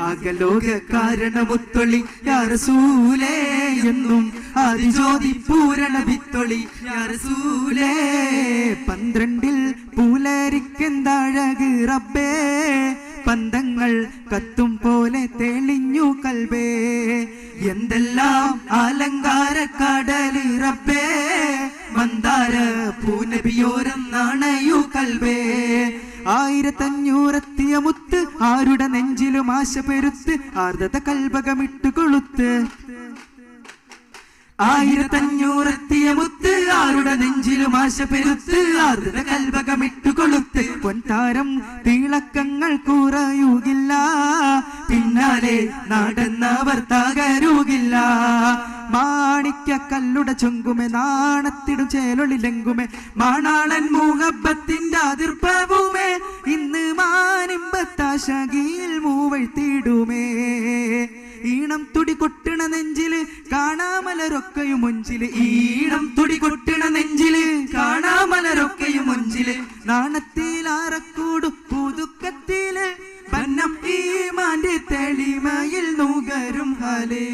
ആകലോക കാരണമുത്തൊളി യാ റസൂലേ എന്നും ആദിജ്യോതി പൂരണ വിത്തൊളി യാ റസൂലേ 12 പൂലരിക്കെന്തഴക് റബ്ബേ പന്തങ്ങൾ കത്തും പോലെ തെളിഞ്ഞു കൽബേ എന്തെല്ലാം അലങ്കാര കടല് റബ്ബേ മന്ദാര പൂനബിയോരം നാണയു കൽബേ 1500 മുത്ത് ആരുടെ നെഞ്ചിലും ആശ പെരുത്ത് ആർദ്രത കൽബകമിട്ട് കൊളുത്ത് 1500 മുത്ത് ആരുടെ നെഞ്ചിലും ആശ പെരുത്ത് ആർദ്രത കൽബകമിട്ട് കൊളുത്ത് പൊൻതാരം തിളക്കങ്ങൾ കുറയുകില്ല പിന്നാലെ നടന്നവർ തകരുകില്ല മാണിക്യ കല്ലുടെ ചൊങ്കുമെ നാണത്തിടും ചേലൊളിലെങ്കുമെ മാണാളൻ മുഹബത്തിന്റെ അതിർപ്പവുമേ ഇന്ന് മാനിമ്പത്താശകിയിൽ മൂവഴ്ത്തിടുമേ ഈണം തുടി കൊട്ടണ നെഞ്ചില് കാണാമലരൊക്കെയും മുഞ്ചില് ഈണം തുടി കൊട്ടണ നെഞ്ചില് കാണാമലരൊക്കെയും മുഞ്ചില് നാണത്തിലാറക്കൂടും പുതുക്കത്തില് പന്നം ഈമാന്റെ തെളിമയിൽ നുകരും ഹലേ